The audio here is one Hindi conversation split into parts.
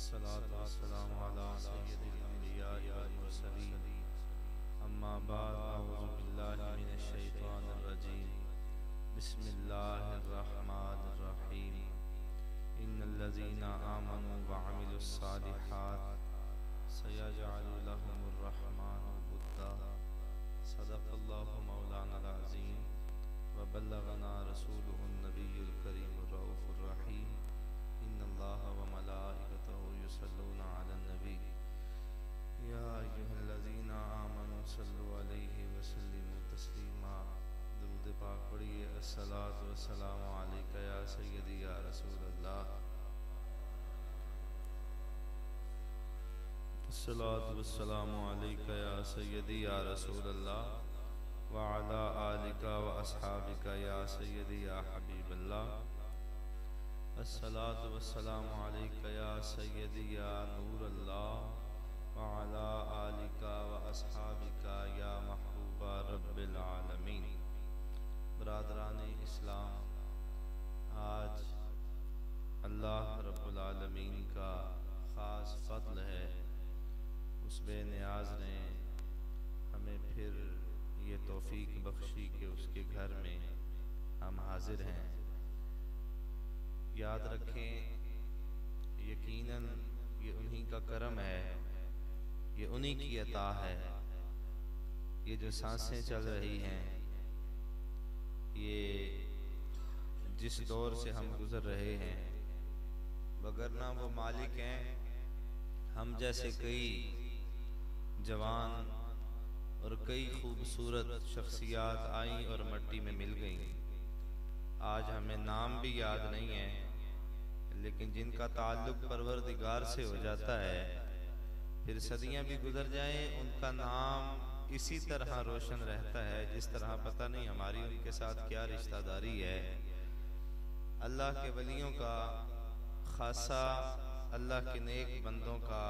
अस्सलातु वस्सलामु अला सय्यिदिल अंबिया वल मुरसलीन अम्मा बाद अऊज़ु बिल्लाहि मिनश शैतानिर रजीम बिस्मिल्लाहिर रहमानिर रहीम इन्नल्लज़ीना आमनू व अमिलुस सालिहात सयजअलु लहुमुर रहमानु वुद्दा सदक़ल्लाहु मौलानाल अज़ीम व बल्लगना रसूलुहुन नबियुल करीमुर रऊफ़ुर रहीम इन्नल्लाहा व मलाइकतहु युसल्लूना अलन नबी या अय्युहल्लज़ीना आमनू सल्लु अलैहि व सल्लिमू तस्लीमा। दुरूद पाक पढ़िए। अस्सलातु वस्सलामु अलैका या सय्यदी या रसूलल्लाह। अस्सलातु वस्सलामु अलैका या सय्यदी या रसूलल्लाह व अला आलिका व अस्हाबिका या सय्यदी या हबीबल्लाह। अस्सलातु वस्सलामु अलैका या सय्यदी या नूरल्लाह व अला आलिका व अस्हाबिका या महबूबा रब्बिल आलमीन। बरादराने इस्लाम, आज अल्लाह रब्बुल आलमीन का ख़ास फ़ज़्ल है, उस बेनियाज़ ने हमें फिर ये तौफ़ीक बख्शी कि उसके घर में हम हाजिर हैं। याद रखें, यकीनन ये उन्हीं का करम है, ये उन्हीं की अता है। ये जो सांसें चल रही हैं, ये जिस दौर से हम गुज़र रहे हैं, वगरना वो मालिक हैं, हम जैसे कई जवान और कई खूबसूरत शख्सियात आईं और मट्टी में मिल गईं। आज हमें नाम भी याद नहीं है, लेकिन जिनका ताल्लुक़ परवरदिगार से हो जाता है, फिर सदियां भी गुजर जाएं, उनका नाम इसी तरह रोशन रहता है जिस तरह पता नहीं हमारी उनके साथ क्या रिश्तेदारी है। अल्लाह के वलियों का खासा, अल्लाह के नेक बंदों का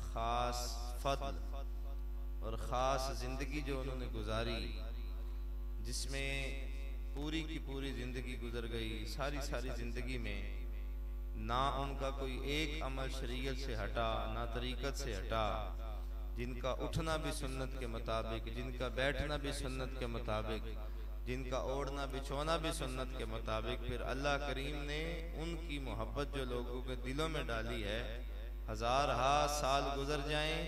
ख़ास फ़ज़्ल और ख़ास ज़िंदगी जो उन्होंने गुजारी, जिसमें पूरी की पूरी ज़िंदगी गुजर गई। सारी ज़िंदगी में ना उनका कोई एक अमल शरीयत से हटा, ना तरीक़त से हटा, जिनका उठना भी सुन्नत के मुताबिक, जिनका बैठना भी सुन्नत के मुताबिक, जिनका ओढ़ना बिछोना भी सुन्नत के मुताबिक। फिर अल्लाह करीम ने उनकी मोहब्बत जो लोगों के दिलों में डाली है, हज़ार साल गुजर जाएं,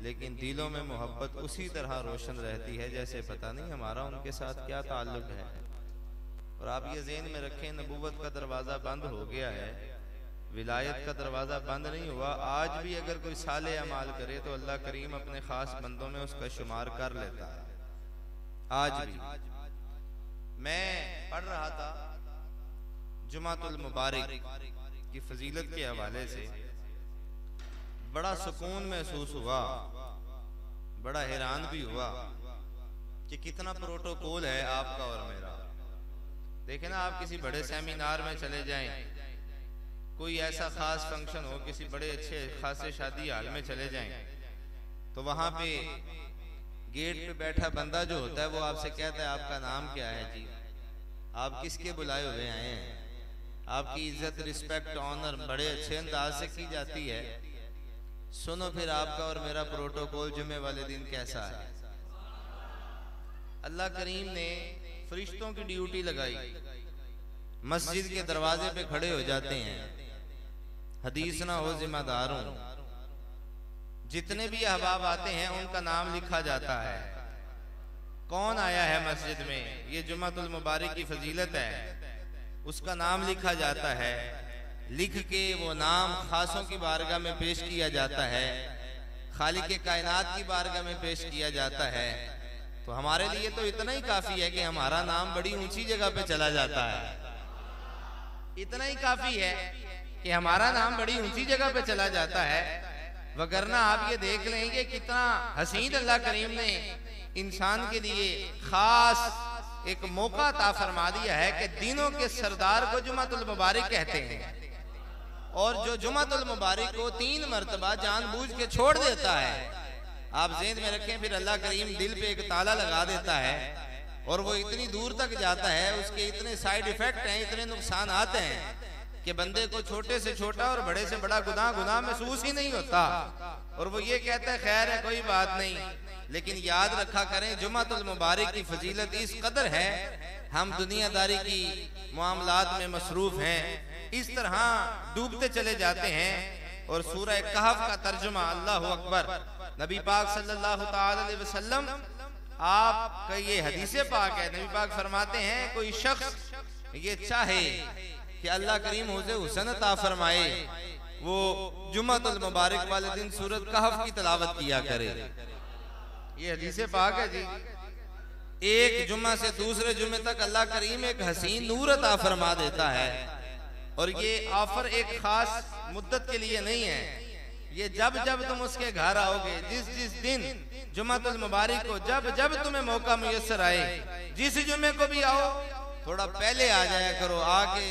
लेकिन दिलों में मोहब्बत उसी तरह रोशन रहती है जैसे पता नहीं हमारा उनके साथ क्या ताल्लुक़ है। और आप ये ज़हन में रखें, नबूवत का दरवाज़ा बंद हो गया है, विलायत का दरवाज़ा बंद नहीं हुआ। आज भी अगर कोई साले अमाल करे तो अल्लाह करीम अपने ख़ास बंदों में उसका शुमार कर लेता है। आज भी मैं पढ़ रहा था जुमातुल मुबारक की फजीलत के हवाले से, बड़ा सुकून महसूस हुआ, बड़ा हैरान भी हुआ कि कितना प्रोटोकॉल है आपका और मेरा। देखें ना, आप किसी बड़े सेमिनार में चले जाएं, कोई ऐसा खास फंक्शन हो, किसी बड़े अच्छे खासे शादी हाल में चले जाएं, तो वहां पे गेट पे बैठा बंदा जो होता है वो आपसे कहता है आपका नाम क्या है जी, आप किसके बुलाए हुए आए हैं। आपकी इज्जत, रिस्पेक्ट, ऑनर बड़े अच्छे अंदाज से की जाती है। सुनो फिर आपका और मेरा प्रोटोकॉल जुमे वाले दिन कैसा है। अल्लाह करीम ने फरिश्तों की ड्यूटी लगाई, मस्जिद के दरवाजे पे खड़े हो जाते हैं, हदीस ना हो जिम्मेदार हूं, जितने भी अहबाब आते हैं उनका नाम लिखा जाता है। कौन आया है मस्जिद में, ये जुमातुल मुबारक की फजीलत है, उसका नाम लिखा जाता है। लिख के वो नाम खासों की बारगाह में पेश किया जाता है, खालिक कायनात की बारगाह में पेश किया जाता है। तो हमारे लिए तो इतना ही काफी है कि हमारा नाम बड़ी ऊंची जगह पे चला जाता है। इतना ही काफी है कि हमारा नाम बड़ी ऊंची जगह पे चला जाता है। वगरना आप ये देख लेंगे कितना हसीन अल्लाह करीम ने इंसान के लिए खास एक मौका अता फरमा दिया है कि दिनों के सरदार को जुमातुल मुबारक कहते हैं। और जो जुमातुल मुबारक को 3 मरतबा जानबूझ के छोड़ देता है, आप ज़हन में रखें, फिर अल्लाह करीम दिल पे एक ताला लगा देता है और वो इतनी दूर तक जाता है, उसके इतने साइड इफेक्ट हैं, इतने नुकसान आते हैं कि बंदे को छोटे से छोटा और बड़े से बड़ा गुनाह महसूस ही नहीं होता, और वो ये कहता है खैर है कोई बात नहीं। लेकिन याद रखा करें जुमातुल मुबारक की फजीलत इस कदर है, हम दुनियादारी की मामलात में मसरूफ हैं, इस तरह डूबते चले जाते हैं। और सूरह कहफ का तर्जुमा, अल्लाह अकबर, नबी पाक सल्लल्लाहु अलैहि वसल्लम आपका ये हदीसे पाक है, नबी पाक फरमाते हैं कोई शख्स ये चाहे कि अल्लाह करीम उसे हुस्न अता फरमाए, वो जुमातुल मुबारक वाले दिन सूरत कहफ की तिलावत किया करे। ये हदीसे पाक है जी। एक जुम्मा से दूसरे जुम्मे तक अल्लाह करीम एक हसीन नूर अता फरमा देता है, और ये ऑफर एक खास मुद्दत के लिए नहीं है, ये जब जब तुम उसके घर आओगे, जिस जिस दिन जुमातुल मुबारक को जब जब तुम्हें मौका मुयस्सर आए, जिस जुम्मे को भी आओ थोड़ा पहले आ जाया करो, आके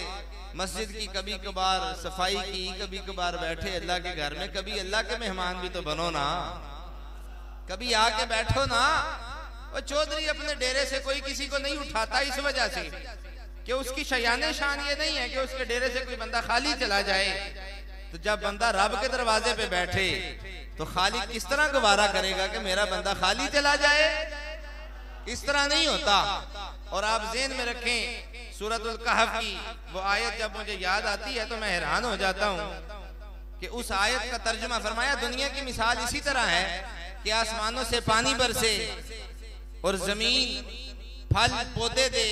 मस्जिद की कभी कभार सफाई की, कभी कभार बैठे अल्लाह के घर में, कभी अल्लाह के मेहमान भी तो बनो ना, कभी आके बैठो ना। और चौधरी अपने डेरे से कोई किसी को नहीं उठाता इस वजह से कि उसकी शयाने शान ये नहीं है कि उसके डेरे से कोई बंदा खाली चला जाए। तो जब बंदा रब के दरवाजे पे बैठे तो खाली किस तरह गवारा करेगा कि मेरा बंदा खाली चला जाए, इस तरह नहीं होता। और आप ज़हन में रखें सूरतुल कहफ की वो आयत जब मुझे याद आती है तो मैं हैरान हो जाता हूँ कि उस आयत का तर्जुमा फरमाया, दुनिया की मिसाल इसी तरह है कि आसमानों से पानी बरसे और जमीन फल पौधे दे,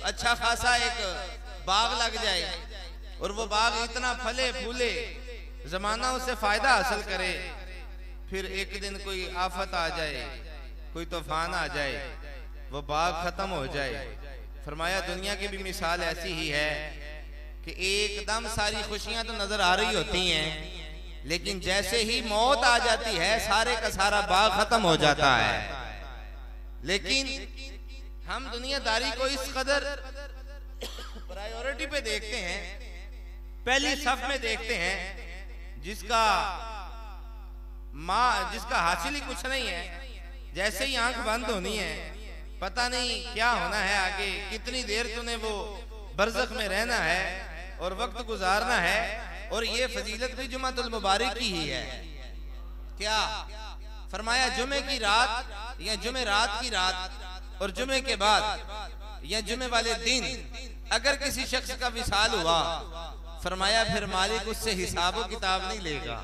अच्छा खासा एक बाग लग जाए, और वो बाग इतना फले फूले, जमाना उससे फायदा हासिल करे, फिर एक दिन कोई आफत आ जाए, कोई तूफान आ जाए, वो बाग खत्म हो जाए। फरमाया दुनिया की भी मिसाल ऐसी ही है कि एकदम सारी खुशियां तो नजर आ रही होती हैं, लेकिन जैसे ही मौत आ जाती है सारे का सारा बाग खत्म हो जाता है। लेकिन हम दुनियादारी को इस कदर प्रायोरिटी पे देखते हैं, पहली सफ में देखते हैं, जिसका हासिल ही कुछ नहीं है, जैसे ही आंख बंद होनी है पता नहीं क्या होना है आगे, कितनी देर तूने वो बरज़ख में रहना है और वक्त गुजारना है। और ये फजीलत भी जुमातुल मुबारक की ही है। क्या फरमाया, जुमे की रात या जुमे रात की रात और जुमे के बाद या जुमे वाले दिन अगर किसी शख्स का विसाल हुआ, फरमाया फिर मालिक उससे हिसाब किताब नहीं लेगा।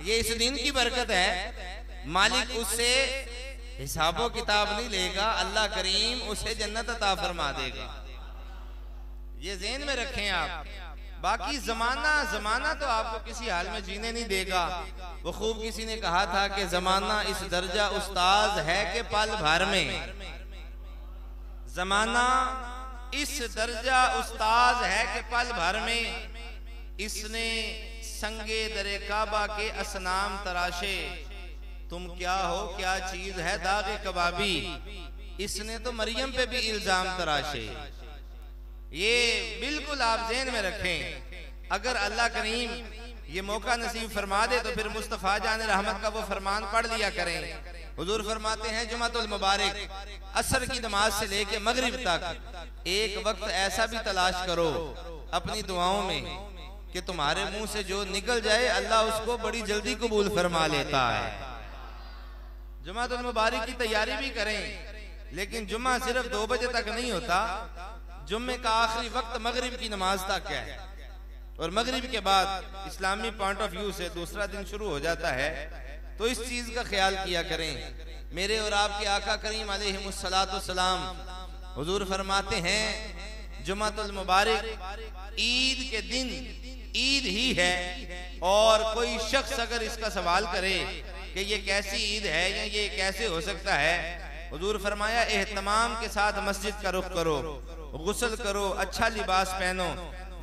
ये इस दिन की बरकत है, मालिक उससे हिसाबो किताब नहीं लेगा, अल्लाह करीम उसे जन्नत अता फरमा देगा। ये ज़हन में रखें आप। बाकी जमाना तो आपको किसी हाल में जीने नहीं देगा। वो खूब किसी ने कहा था कि जमाना इस दर्जा उस्ताद है कि पल भर में, जमाना इस दर्जा उस्ताद है कि पल भर में इसने संगे दरे काबा के असनाम तराशे, तुम क्या हो क्या चीज है दागे कबाबी, इसने तो मरियम पे भी इल्जाम तराशे। ये बिल्कुल आप ज़हन में रखें। अगर अल्लाह करीम ये मौका नसीब फरमा दे तो फिर मुस्तफ़ा जान रहमत का वो फरमान पढ़ लिया करें। हुजूर फरमाते हैं जुमातुल मुबारक असर की नमाज से लेके मगरिब तक एक वक्त ऐसा भी तलाश करो अपनी दुआओं में कि तुम्हारे मुंह से जो निकल जाए अल्लाह उसको बड़ी जल्दी कबूल फरमा लेता है। जुमातुल मुबारक की तैयारी भी करें, लेकिन जुम्मा सिर्फ 2 बजे तक नहीं होता। जुम्मे का आखिरी वक्त मगरिब की नमाज तक है, और मगरिब के बाद इस्लामी पॉइंट ऑफ व्यू से दूसरा दिन शुरू हो जाता है। तो इस चीज का ख्याल किया करें। मेरे और आपके आका करीम अलैहिस्सलाम हुजूर फरमाते हैं जुमातुल मुबारक ईद के दिन ईद ही है, और कोई शख्स अगर इसका सवाल करे कि ये कैसी ईद है या ये कैसे हो सकता है, हुजूर फरमाया एहतमाम के साथ मस्जिद का रुख करो, गुस्ल करो, अच्छा लिबास पहनो,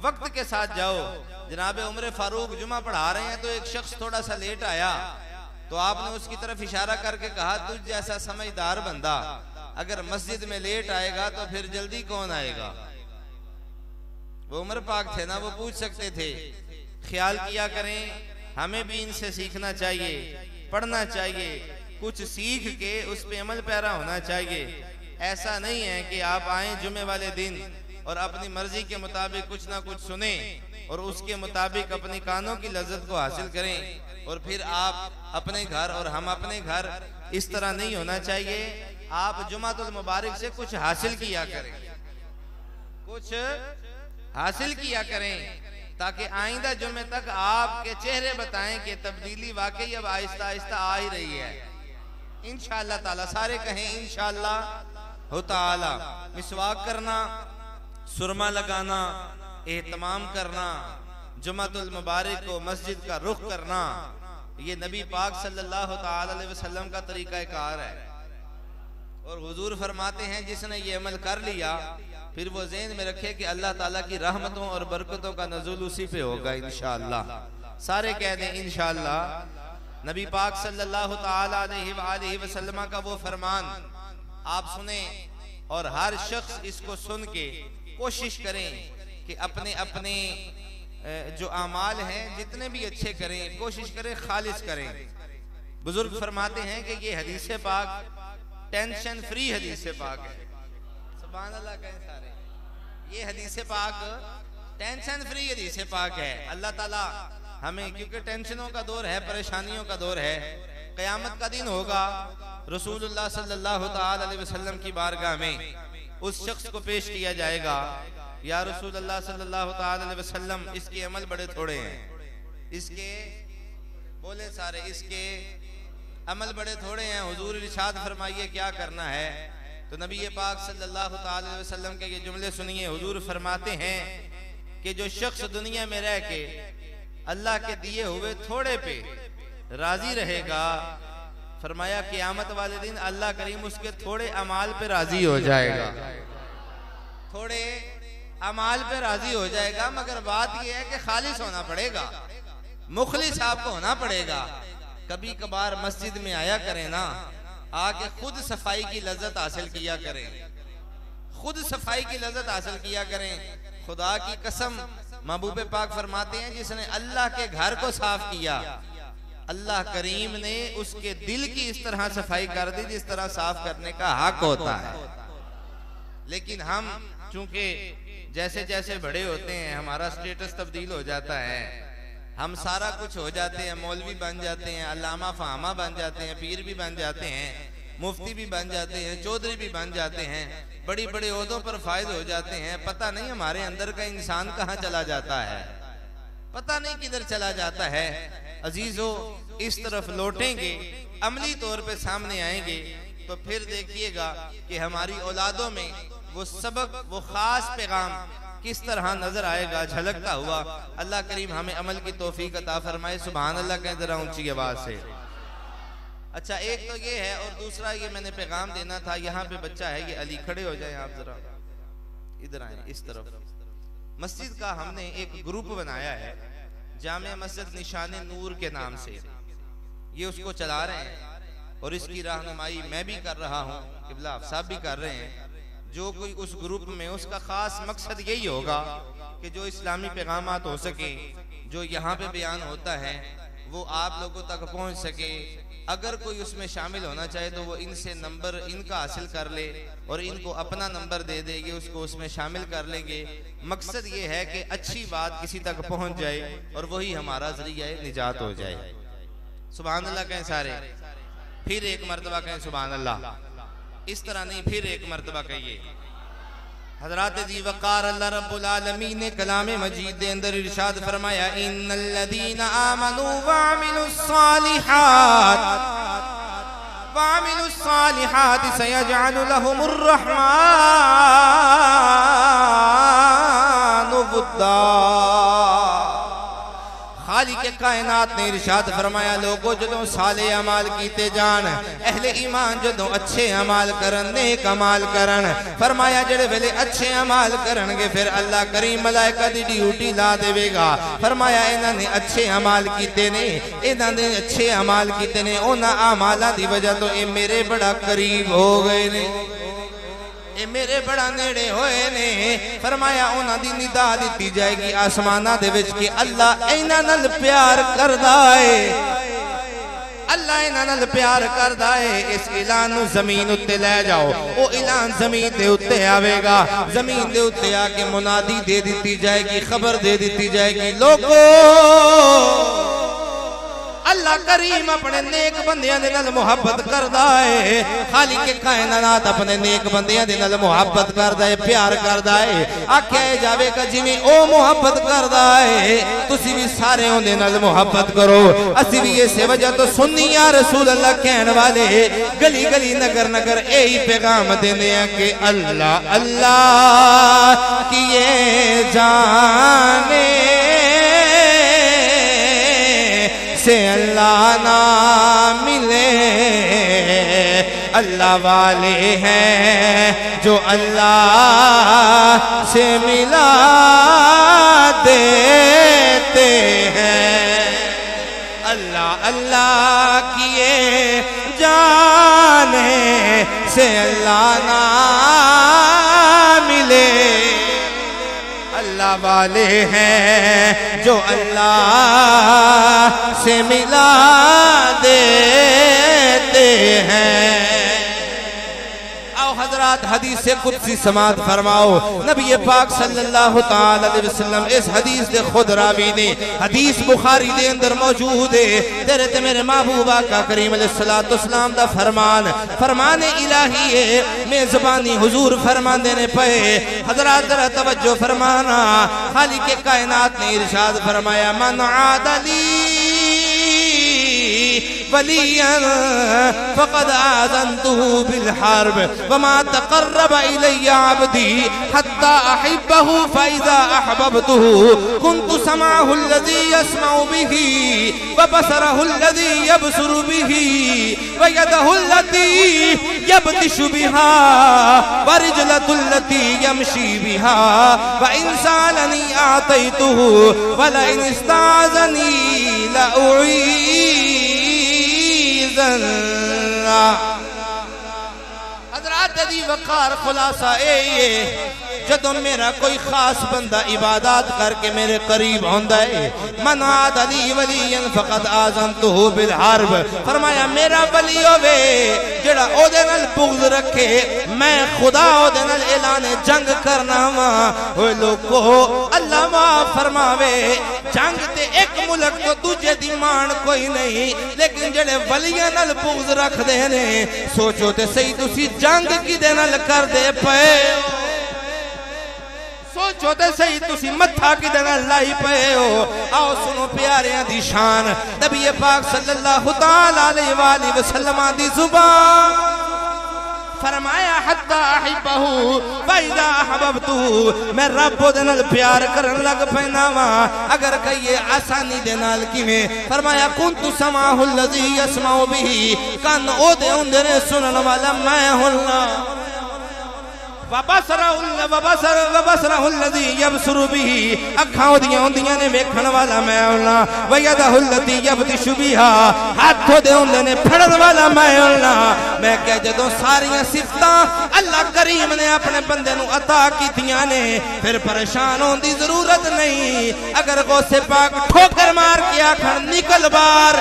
वक्त के साथ जाओ। जनाब उमर फारूक जुमा पढ़ा रहे हैं तो एक शख्स थोड़ा सा लेट आया, तो आपने उसकी तरफ इशारा करके कहा तुझ जैसा समझदार बंदा अगर मस्जिद में लेट आएगा तो फिर जल्दी कौन आएगा। वो उमर पाक थे ना, वो पूछ सकते थे। ख्याल किया करें, हमें भी इनसे सीखना चाहिए, पढ़ना चाहिए, कुछ सीख के उस पे अमल पैरा होना चाहिए। ऐसा नहीं है कि आप आए जुमे वाले दिन और अपनी मर्जी के मुताबिक कुछ ना कुछ सुने और उसके मुताबिक अपनी कानों की लज्जत को हासिल करें और फिर आप अपने घर और हम अपने घर, इस तरह नहीं होना चाहिए। आप जुमातुल मुबारक से कुछ हासिल किया करें, कुछ हासिल किया करें, ताकि आइंदा जुमे तक आपके चेहरे बताएं कि तब्दीली वाकई अब आहिस्ता आहिस्ता आ ही रही है। इंशाअल्लाह ताला, सारे कहें इंशाअल्लाह ताला। मिसवाक करना, सुरमा लगाना, एहतमाम करना, जुमातुल मुबारक को मस्जिद का रुख करना, ये नबी पाक सल्लल्लाहु अलैहि वसल्लम का तरीका कार है। और हुजूर फरमाते हैं जिसने ये अमल कर लिया फिर वो ज़हन में रखे कि अल्लाह ताला की रहमतों और बरकतों का नज़ुल उसी पे होगा इंशाअल्लाह। सारे कह दें इंशाअल्लाह। नबी पाक सल्लल्लाहु अलैहि वसल्लम का वो फरमान आप सुने और हर शख्स इसको सुन के कोशिश करें कि अपने अपने जो आमाल हैं जितने भी अच्छे करें, कोशिश करें खालिस करें। बुजुर्ग फरमाते हैं कि ये हदीस पाक टेंशन फ्री हदीस पाक है। सुभान अल्लाह कहें सारे। ये हदीस पाक टेंशन फ्री हदीस पाक है। अल्लाह ताला हमें, क्योंकि टेंशनों का दौर है, परेशानियों का दौर है, क़यामत का दिन होगा, रसूलुल्लाह सल्लल्लाहु अलैहि वसल्लम की बारगाह में उस शख्स को पेश किया जाएगा, या रसूलुल्लाह सल्लल्लाहु अलैहि वसल्लम इसके अमल बड़े थोड़े हैं, इसके बोले सारे, इसके अमल बड़े थोड़े हैं, हुजूर इरशाद फरमाइए क्या करना है। तो नबी पाक सल्लल्लाहु अलैहि वसल्लम के ये जुमले सुनिए। हुजूर फरमाते हैं कि जो शख्स दुनिया में रह के अल्लाह के दिए हुए थोड़े पे राजी रहेगा, फरमाया क़यामत वाले दिन अल्लाह करीम उसके थोड़े अमाल पे राजी हो जाएगा, थोड़े अमाल पे राजी हो जाएगा। मगर बात यह है कि खालिस होना पड़ेगा, मुखलिस आपको होना पड़ेगा। कभी कभार मस्जिद में आया करें ना, आके खुद सफाई की लज्जत हासिल किया करें, खुद सफाई की लज्जत हासिल किया करें। खुदा की कसम, महबूब पाक फरमाते हैं जिसने अल्लाह के घर को साफ किया, अल्लाह करीम ने उसके दिल की इस तरह सफाई कर दी जिस तरह साफ करने का हक होता है। लेकिन हम चूंकि जैसे जैसे बड़े होते हैं हमारा स्टेटस तब्दील हो जाता है, हम सारा कुछ हो जाते हैं, मौलवी बन जाते हैं, अल्लामा फामा बन जाते हैं, पीर भी बन जाते हैं, मुफ्ती भी बन जाते हैं, चौधरी भी बन जाते हैं, बड़ी बड़े ओहदों पर फायद हो जाते हैं। पता नहीं हमारे अंदर का इंसान कहाँ चला जाता है, पता नहीं किधर चला जाता है। अजीजों, इस तरफ लौटेंगे, अमली तौर पे सामने आएंगे तो फिर देखिएगा कि हमारी औलादों में वो सबक, वो खास पैगाम किस तरह नजर आएगा झलकता हुआ। अल्लाह करीम हमें अमल की तौफीक अता फरमाए। सुभान अल्लाह कह जरा ऊंची आवाज से। अच्छा, एक तो ये है, और दूसरा ये मैंने पैगाम देना था। यहाँ पे बच्चा है, ये अली, खड़े हो जाए आप जरा, इधर आए इस तरफ। मस्जिद का हमने एक ग्रुप बनाया है, जामे मस्जिद निशाने नूर के नाम से, ये उसको चला रहे हैं और इसकी रहनुमाई मैं भी कर रहा हूँ, किबला आप साहब भी कर रहे हैं। जो कोई उस ग्रुप में, उसका खास मकसद यही होगा कि जो इस्लामी पैगामात हो सके, जो यहाँ पे बयान होता है वो आप लोगों तक पहुँच सके। अगर कोई उसमें शामिल होना चाहे तो वो इनसे नंबर इनका हासिल कर ले और इनको अपना नंबर दे देंगे, उसको उसमें शामिल कर लेंगे। मकसद ये है कि अच्छी बात किसी तक पहुँच जाए और वही हमारा ज़रिया निजात हो जाए। सुभान अल्लाह कहें सारे, फिर एक मरतबा कहें सुभान अल्लाह। इस तरह नहीं, फिर एक मरतबा कहिए। हज़रात जी वक़ार अल्लाह रब्बुल आलमीन ने कलामे मजीद के अंदर इरशाद फरमाया, इन्नल्लज़ीना आमनू वामिलुस्सालिहात सयजअलु लहुमुर रहमानु वुद्दा। खालिक कायनात ने इरशाद फरमाया, लोगों जदों साले अमाल कीते जान, अहले ईमान जदों अच्छे अमाल करन, नेक अमाल करन, फरमाया जेड़े वेले अच्छे अमाल करनगे फिर अल्लाह करीम मलाइका दी ड्यूटी ला देवेगा। फरमाया इन्हां ने अच्छे अमाल कीते ने, इन्हां ने अच्छे अमाल कीते ने, उन्हां अमालां दी वजह तो ये मेरे बड़ा करीब हो गए ने, ये मेरे बड़ा नेड़े होए ने। फरमाया उन्हां दी निदा दी जाएगी आसमानां दे विच कि अल्लाह इन्हां नाल प्यार करदा है, अल्लाह इन्हां नाल प्यार करदा है। इस ऐलान नूं ज़मीन उत्ते ले जाओ, वो ऐलान ज़मीन दे उत्ते आवेगा। ज़मीन दे उत्ते आके मुनादी दे दी जाएगी, खबर दे दी जाएगी, लोगो अल्लाह करीम अपने नेक बंदियां दे नाल मुहब्बत करदा है। खालिक के कायनात अपने नेक बंदियां दे नाल मुहब्बत करदा है, प्यार करदा है। आख्या जावेगा जिवें ओ मुहब्बत करदा है तुसी भी सारे उहदे नाल मुहब्बत करो। असी भी इस वजह तो सुन्नी या रसूल अल्लाह कहने वाले गली गली नगर नगर यही पैगाम देंदे हैं कि अल्लाह अल्लाह किए जाने से अल्लाह ना मिले। अल्लाह वाले हैं जो अल्लाह से मिला देते हैं। अल्लाह अल्लाह किए जाने से अल्लाह ना मिले। अल्लाह वाले हैं जो अल्लाह से मिला देते हैं। आओ हजरात हदीस से कुदसी समात फरमाओ। नबी पाक सल्लल्लाहु ताला अलैहि वसल्लम इस हदीस दे खुद रावी ने, हदीस बुखारी दे अंदर मौजूद है। तेरे ते मेरे महबूब आका करीम अलैहिस्सलातु वस्सलाम दा फरमान इलाही है। मेज़बानी हुजूर फरमांदे ने पे। हजरात जरा तवज्जो फरमाना। खालिक के कायनात ने इरशाद फरमाया मन आदली वलियन फ़क़द आज़नतुहु बिल हर्ब वमा तक़र्रब इलैया अब्दी हत्ता अहिब्बहु फ़इज़ा अहबब्तुहु कुन्तु समाअहु अल्लज़ी यस्मअु बिही व बसरहु अल्लज़ी यबसुरु बिही व यदहु अल्लती यब्तिशु बिहा व रिजलतु अल्लती यमशी बिहा व इन सालनी आतैतुहु व लइन इस्ताज़नी हज़रात दी वक़ार खुलासा ए जदों मेरा कोई खास बंदा इबादत करके मेरे करीब होंदा है मन आदली वलियन फ़क़द आज़नतुहु बिल हर्ब। फरमाया मेरा वली होवे जेड़ा ओदे नाल बुग़्ज़ रखे मैं खुदा ओदे नाल ऐलान जंग करना वा। ओए लोगो अल्लाह माफ़ फरमावे जंग ते एक मुल्क तो दूजे दी मान कोई नहीं, लेकिन जेड़े वलियां नाल बुग़्ज़ रखदे ने सोचो ते सही तुसी जंग किदे नाल करदे पे। सोचो तो सही तुसी मत्था किदे नाल लाई पे हो। आओ सुनो प्यारियां दी शान नबी पाक सल्लल्लाहु ताला अलैहि वसल्लम दी जुबान। फरमाया हत्ता अहिब्बहु फ़इज़ा अहबब्तुहु मैं रब दे नाल प्यार करन लग पैना वा। अगर कहिए आसानी दे नाल किवें फरमाया कुन्तु समाअहु अल्लज़ी यस्मअु बिही कान ओदे हुंदे ने सुनन वाला मैं हुन्ना वबसरहु अल्लज़ी यबसुरु बिही अखां ओदियां हुंदियां ने वेखण वाला मैं हुन्ना व यदहु अल्लती यब्तिशु बिहा हाथ ओदे हुंदे ने फड़न वाला मैं हुन्ना। मैं क्या जदों सारियां सिफतां अल्लाह करीम ने अपने बंदे नूं अता कीतियां ने फिर परेशान होने की जरूरत नहीं। अगर गौसे पाक ठोकर मार के आखण निकल बार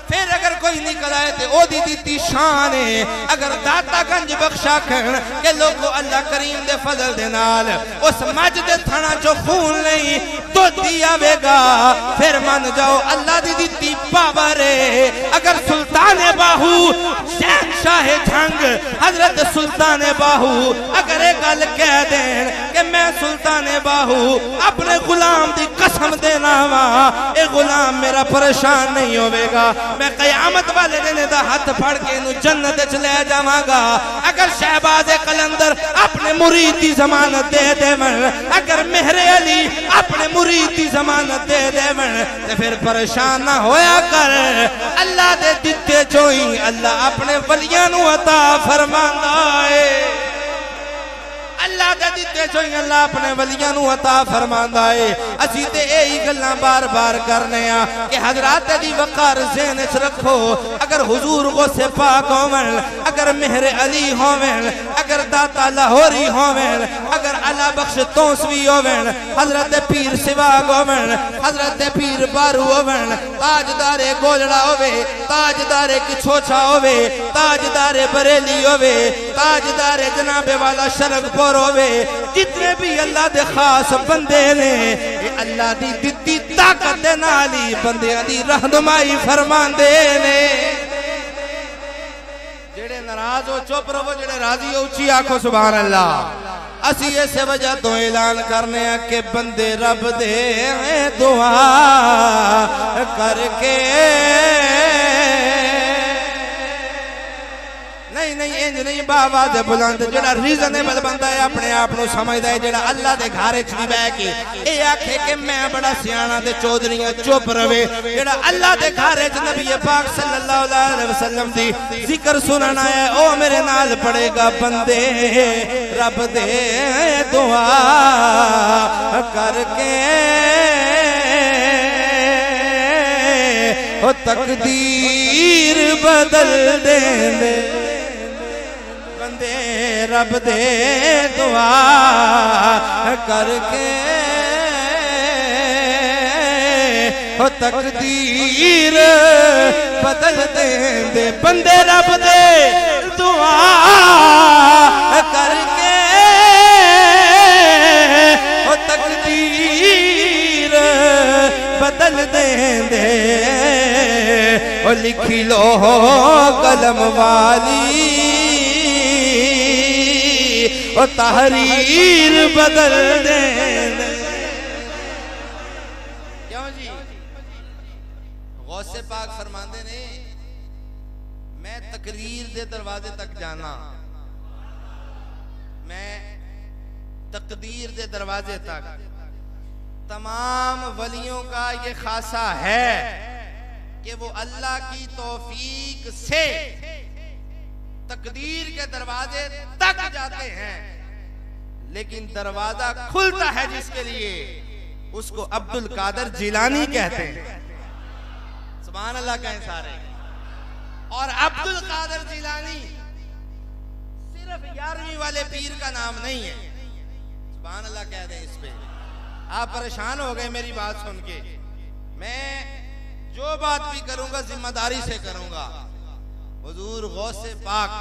फिर अगर कोई निकल आए तो ओदी दीती शान है। अगर दाता गंज बख्शा खन के लोगो अल्लाह करीम दे फजल दे नाल उस मज दे थना चो खून नहीं तो आवेगा फिर मन जाओ अल्लाह दी दीती पावर है। अगर सुल्तान बाहू शहंशाह जंग हजरत सुल्तान बाहू अगर एक गल कह देन कि मैं सुल्तान बाहू अपने गुलाम दी कसम देना वा ए गुलाम मेरा परेशान नहीं होवेगा। मैं कयामत वाले दिन दा हाथ फड़ के इनू जन्नत च ले जावांगा। अगर शहबाज कलंदर अपने मुरीद दी जमानत दे देवन अगर मेहरे अली अपने मुरीद दी जमानत दे देवन ते फिर परेशान ना होया कर। अल्लाह दे दिते चो ही अल्लाह अपने वलियां नू अता फरमांदा है। अल्लाह अल्लाह दे दिते चो ही अल्लाह अपने वलियां नू अता फरमांदा है। असी ते यही गल्लां बार बार करने आ कि हजरात दी वकार ज़हन च रखो। अगर हुजूर गौसे पाक होवन, अगर मेहर अली होवन, अगर दाता लाहौरी होवन, अगर अला बख्श तौसवी होवन, हजरत पीर सिवाग होवन, हजरत पीर बारू होवन, ताजदारे गोजड़ा होवे, ताजदारे किछोछा होवे, ताजदारे बरेली होवे, ताजदारे जनाबे वाला शरकपुर होवे, जितने भी अल्लाह दे खास बंदे ने ये अल्लाह दी दित्ती ताकत दे नाल ही बंदियां दी रहनुमाई फरमांदे ने। जेड़े नाराज हो चुप रहो, जेड़े राजी हो उच्ची आखो सुभान अल्लाह। असी इस वजह तो ऐलान करने के बंदे रब दे दुआ करके नहीं इंज नहीं बाबा दे बुलंद जेड़ा रीजनेबल बंदा है अपने आप को समझदा है, जेड़ा अल्लाह दे घर च भी बह के ए आखे कि मैं बड़ा सियाना ते चौधरीयां चुप रवे, जेड़ा अल्लाह दे घर च नबी पाक सल्लल्लाहु अलैहि वसल्लम दी जिक्र सुनन आया ओ मेरे नाल पड़ेगा बंदे रब दे दुआ करके ओ तकदीर बदल दे रब दे दुआ करके हो तकदीर बदल दे बंदे रब दे दुआ करके हो तकदीर बदल दे ओ लिखी लो कलम वाली ओ तहरीर बदल दे। क्यों जी गौसे पाक फरमांदे ने मैं तकरीर दे दरवाजे तक जाना, मैं तकदीर दे दरवाजे तक। तमाम वलियों का ये खासा है कि वो अल्लाह की तौफीक से तकदीर के दरवाजे तक जाते हैं, लेकिन दरवाजा खुलता है जिसके लिए उसको अब्दुल कादर जिलानी कहते हैं। सुभान अल्लाह कहें सारे। और अब्दुल कादर जिलानी सिर्फ 11वीं वाले पीर का नाम नहीं है। सुभान अल्लाह कह दें इस पे। आप परेशान हो गए मेरी बात सुन के। मैं जो बात भी करूंगा जिम्मेदारी से करूंगा। हुजूर गौसे पाक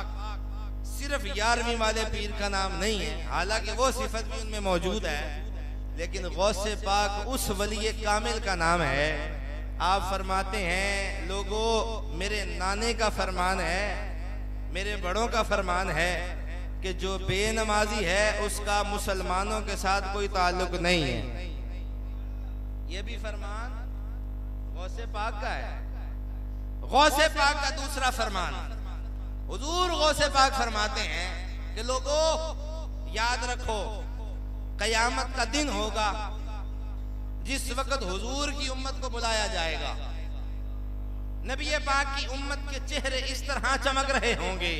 सिर्फ 11वीं वाले पीर का नाम नहीं है, हालांकि वो सिफत भी उनमें मौजूद है, लेकिन गौसे पाक उस वली कामिल का नाम है। आप फरमाते हैं लोगों मेरे नाने का फरमान है, मेरे बड़ों का फरमान है कि जो बेनमाजी है उसका मुसलमानों के साथ कोई ताल्लुक नहीं है। ये भी फरमान गौसे पाक का है। गौसे पाक का दूसरा फरमान, हुजूर गौसे पाक फरमाते हैं कि लोगों याद रखो कयामत का दिन होगा जिस वक्त हुजूर की उम्मत को बुलाया जाएगा। नबी पाक की उम्मत के चेहरे इस तरह चमक रहे होंगे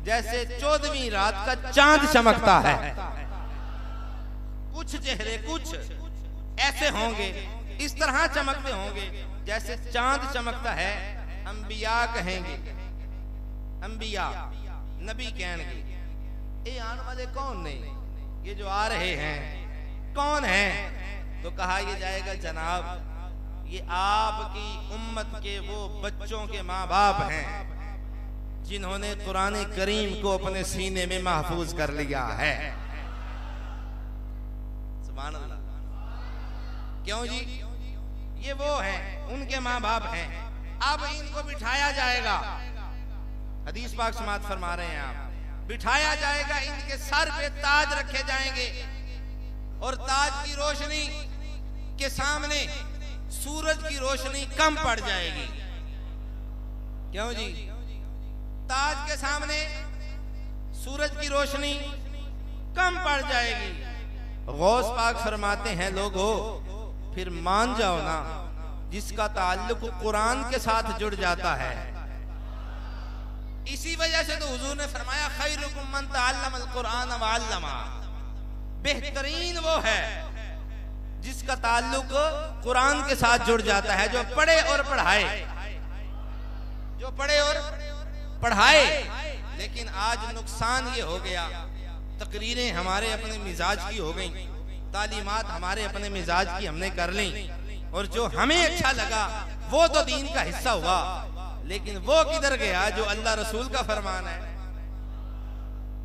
जैसे 14वीं रात का चांद चमकता है। कुछ चेहरे कुछ ऐसे होंगे, इस तरह चमकते होंगे जैसे चांद चमकता है। अंबिया कहेंगे, अंबिया नबी कहेंगे ये आने वाले कौन ने, ये जो आ रहे हैं कौन हैं? तो कहा यह जाएगा जनाब ये आपकी उम्मत के वो बच्चों के माँ बाप हैं जिन्होंने कुरान करीम को अपने सीने में महफूज कर लिया है। सुभान अल्लाह। क्यों जी? ये वो हैं, उनके माँ बाप हैं। अब इनको बिठाया जाएगा, हदीस पाक समात फरमा रहे हैं आप, बिठाया जाएगा, इनके सर पे ताज रखे जाएंगे और ताज की रोशनी के सामने सूरज की रोशनी कम पड़ जाएगी। क्यों जी? ताज के सामने सूरज की रोशनी कम पड़ जाएगी। गौस पाक फरमाते हैं लोगों फिर मान जाओ ना, जिसका ताल्लुक कुरान के साथ जुड़ जाता है। इसी वजह से तो हुजूर ने फरमाया खैरुकुम मन तअल्लमल कुरान व अल्लमा। बेहतरीन वो है जिसका ताल्लुक कुरान के साथ जुड़ जाता है, जो पढ़े और पढ़ाए, जो पढ़े और पढ़ाए। लेकिन आज नुकसान ये हो गया, तकरीरें हमारे अपने मिजाज की हो गई, तालीमात हमारे अपने मिजाज की हमने कर ली, और जो हमें अच्छा लगा वो तो दीन का हिस्सा हुआ, लेकिन वो किधर गया जो अल्लाह रसूल का फरमान है।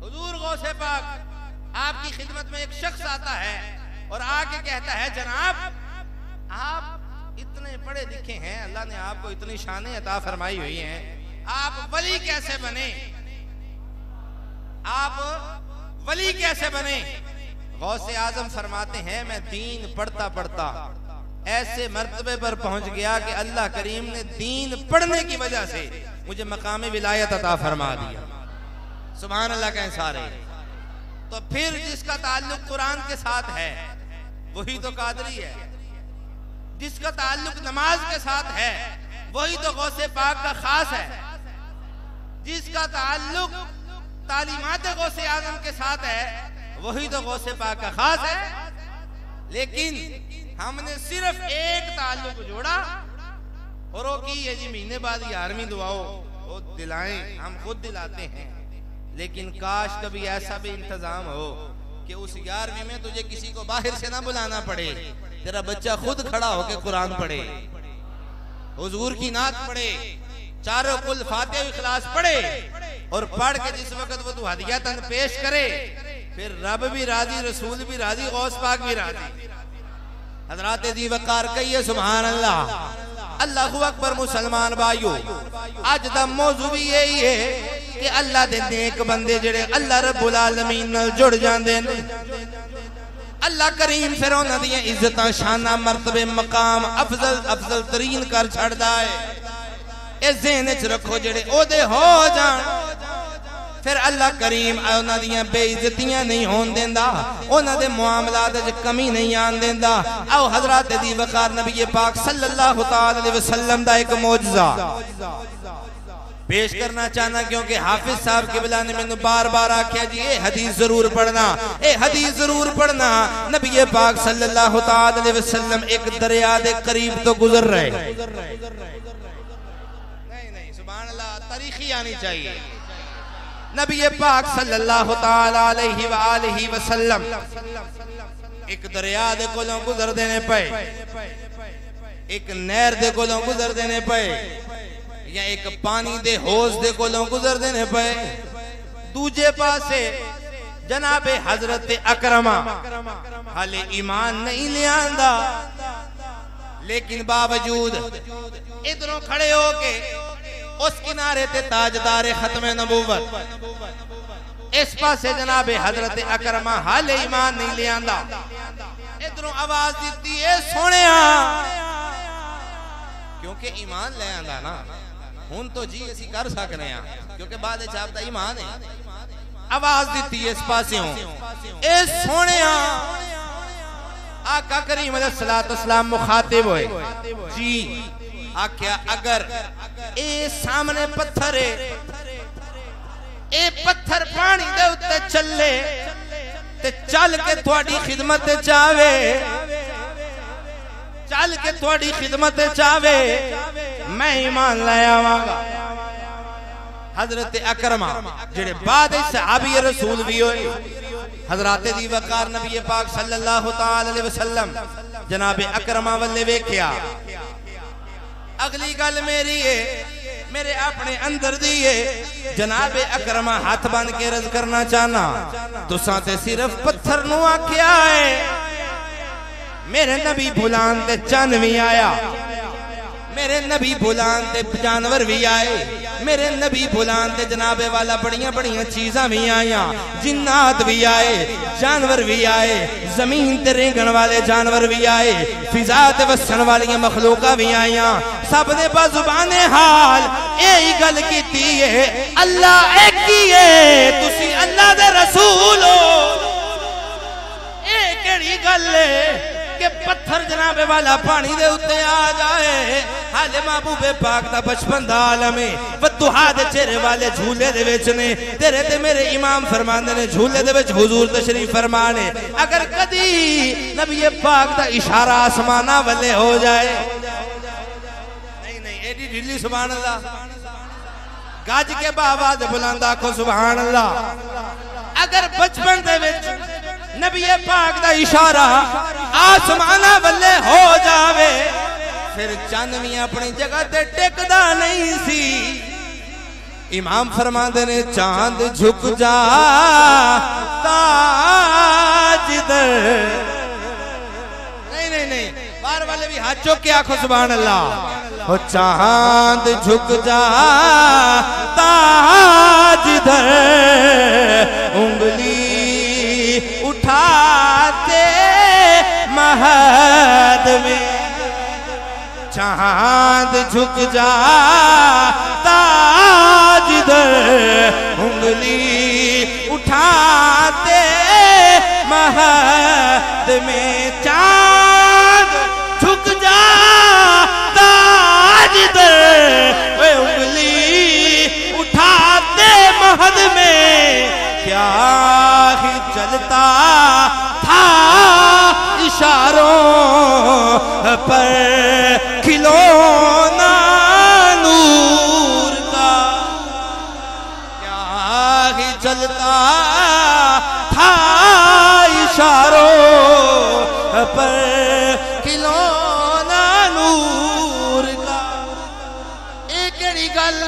हुजूर गौसे पाक आपकी खिदमत में एक शख्स आता है और आके कहता है, जनाब आप इतने पढ़े लिखे हैं, अल्लाह ने आपको इतनी शानें अता फरमाई हुई हैं, आप वली कैसे बने, आप वली कैसे बने? गौसे आजम फरमाते हैं, मैं दीन पढ़ता पढ़ता ऐसे मर्तबे पर पहुंच गया कि अल्लाह करीम ने दीन पढ़ने की वजह से मुझे मकाम विलायत अता फरमा दिया। सुभान अल्लाह कहें सारे। तो फिर जिसका ताल्लुक कुरान के साथ है वही तो कादरी है, जिसका ताल्लुक नमाज के साथ है वही तो गौसे पाक का खास है, जिसका ताल्लुक तालीमात गौसे आजम के साथ है वही तो गौसे पाक का खास है। लेकिन हमने सिर्फ एक ताल्लुक जोड़ा और वो की है जी महीने बाद 11वीं दुआओं वो दिलाएं, हम खुद दिलाते हैं, लेकिन काश कभी ऐसा भी इंतजाम हो कि उस 11वीं में तुझे किसी को बाहर से ना बुलाना पड़े, तेरा बच्चा खुद खड़ा होकर कुरान पढ़े, हुजूर की नात पढ़े, चारों कुल फातिहा इखलास पढ़े, और पढ़ के जिस वक्त वो दुआदियातन पेश करे फिर रब भी राजी, रसूल भी राजी, गौस पाक भी राजी। हजरात दी वकार कहिए सुभान अल्लाह, अल्लाहु अकबर। मुसलमान भाइयों, आज दा मौजू भी यही है कि अल्लाह दे नेक बंदे जेड़े अल्लाह रब्बुल आलमीन नाल जुड़ जांदे ने, अल्लाह करीम फिर उन्हां दी इज्जतां शानां मर्तबे मकाम अफजल अफजल तरीन कर छड़दा है। ए ज़हन च रखो, जेड़े ओदे हो जान फिर अल्लाह करीम उन्हां दी बेइज्जतियां नहीं होन देंदा, उन्हां दे मुआमलात च कमी नहीं आन देंदा। आओ हजरात दी वकार नबी पाक सल्लल्लाहु तआला अलैहि वसल्लम दा एक मौजज़ा पेश करना चाहना, क्योंकि हाफिज साहब किबला ने मैंने बार बार आख्या जी ये हदीस जरूर पढ़ना, ये हदीस जरूर पढ़ना। नबी पाक सल्लल्लाहु तआला अलैहि वसल्लम एक दरिया दे करीब तो गुजर रहे, नहीं सुभान अल्लाह, तारीखी आनी चाहिए। नबी पाक सल्लल्लाहु तआला अलैहि वसल्लम एक दरिया दे कोलों गुजर देने पे, एक नहर दे कोलों गुजर देने पे, या एक पानी दे होज दे कोलों गुजर देने पे, दूजे पासे जनाबे हजरत अकरमा हाले ईमान नहीं ले आंदा, लेकिन बावजूद इधरों खड़े होके उस किनारे ते ताजदार खत्मे नबूवत, इस पासे जनाबे हजरत अकरमा हाले ईमान नहीं ले आंदा। इधरों आवाज दी ए सोनिया, क्योंकि ईमान ले आंदा ना हुन तो जी असी कर सकने हैं, क्योंकि बाद चाहता ईमान है। आवाज दी इस पासे ए सोनिया, आका करीम अलैहिस्सलातु वस्सलाम मुखातिब होए जी, आख्या अगर ए सामने पत्थर है, ए पत्थर पानी दे उत्ते चले ते चल के थोड़ी खिदमत चावे, चल के थोड़ी खिदमत चावे, मैं ईमान ले आवांगा। हजरत अकरमा जेड़े बाद सहाबी रसूल भी होए, हजरात दी वकार नबी पाक सल्लल्लाहु तआला अलैहि वसल्लम जनाबे अकरमा वल्ले वेख्या। अगली गल मेरी है, मेरे अपने अंदर दी है, जनाबे अकरमा हाथ बन के रज करना चाहना, तुसां ते सिर्फ पत्थर नू आख्या है, मेरे नबी बुलान ते चन भी आया, मेरे नबी बुलान ते जानवर भी आए, मेरे नबी बुलान ते जनाबे वाला बड़ियां बड़ियां चीज़ां भी आईया, जिन्नात भी आए, जानवर भी आए, जमीन ते रेंगण वाले जानवर भी आए, फिजा ते वसन वाली मखलूका भी आईया। सब ने बाजुबाने हाल यही गल कीती है, अल्लाह एक ही है, तुसी अल्लाह दे रसूल हो। ये केड़ी गल है? कि पत्थर जनाबे वाला पानी दे उत्ते आ जाए। हाले महबूबे पाक दा बचपन दा आलम है। वदुहा दे चेहरे वाले झूले दे विच ने। तेरे ते मेरे इमाम फरमांदे ने झूले दे विच हुजूर तशरीफ फरमाने। अगर कदी नबी पाक दा इशारा आसमाना वाले हो जाए, नहीं नहीं एडी ढिल्ली सुभान अल्लाह, गज के बावाज बुलंदा को सुभान अल्लाह। अगर बचपन दे विच नबी पाक दा इशारा आसमाना वाले हो जावे, फिर चंद भी अपनी जगह ते टिकदा नहीं सी। इमाम फरमाते ने चांद झुक जा ताज दर, नहीं नहीं नहीं, बाहर वाले भी हाथ चौक के आखो सुभान अल्लाह। ओ चांद झुक जा ताज दर, उंगली उठाते महद में। चांद झुक जा ताज दर, उंगली उठाते महद में। चांद झुक जा ताज दर, उंगली उठाते महद में। क्या ही चलता था इशारों पर खिलौना नूर का, क्या ही चलता था इशारों पर खिलौना नूर का। एक केड़ी गल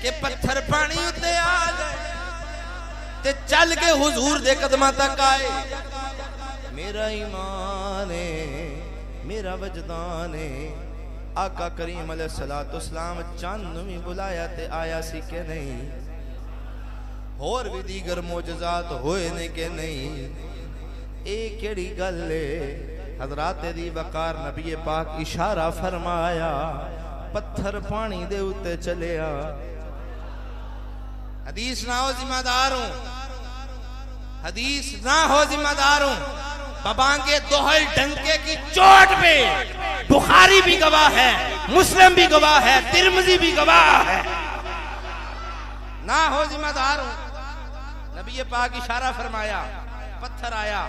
कि पत्थर पानी उत्ते आ जाए ते चल के हुजूर दे कदमां तक आए। मेरा ईमान है, मेरा वजदान है। आका करीम अलैहिस्सलाम चंद भी बुलाया ते आया सी के नहीं, होर भी दीगर मोजज़ात होए ने के नहीं। एक केड़ी गल है, हजरात दी वकार नबी पाक इशारा फरमाया, पत्थर पानी दे उत्ते चलिया। हदीस ना हो जिम्मेदार हूं, हदीस ना हो जिम्मेदार हूं। बबांगे दोहल डंके की चोट पे बुखारी भी गवाह है, मुस्लिम भी गवाह है, तिरमिज़ी भी गवाह है। ना हो जिम्मेदार हूं। नबी पाक इशारा फरमाया, पत्थर आया।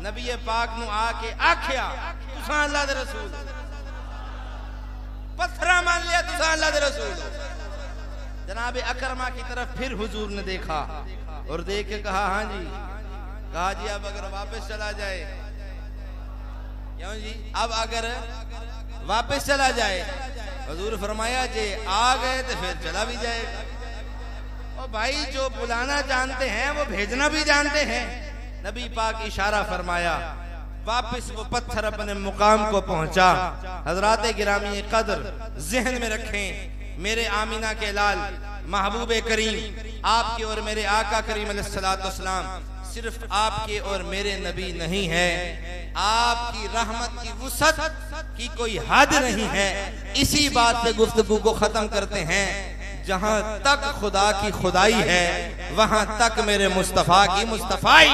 नबी पाक नु आके आख्या, तुसां अल्लाह दे रसूल, पत्थरा मान लिया तुसां अल्लाह दे रसूल। जनाब अकरमा की तरफ फिर हुजूर ने देखा और देख के कहा, हाँ जी। कहा जी अब अगर वापस चला जाए, क्यों जी, अब अगर वापस चला जाए। हुजूर फरमाया जे आ गए तो फिर चला भी जाएगा। और भाई जो बुलाना जानते हैं वो भेजना भी जानते हैं। नबी पाक इशारा फरमाया, वापस वो पत्थर अपने मुकाम को पहुंचा। हजरात गिरामी कदर जहन में रखें, मेरे आमीना के लाल महबूबे करीम आपके और मेरे आका करीम अलैहिस्सलाम सिर्फ आपके और मेरे नबी नहीं है, आपकी रहमत की वुसअत की कोई हद नहीं है। इसी बात पे गुफ्तगू को खत्म करते हैं। जहां तक खुदा की खुदाई है वहां तक मेरे मुस्तफा की मुस्तफाई।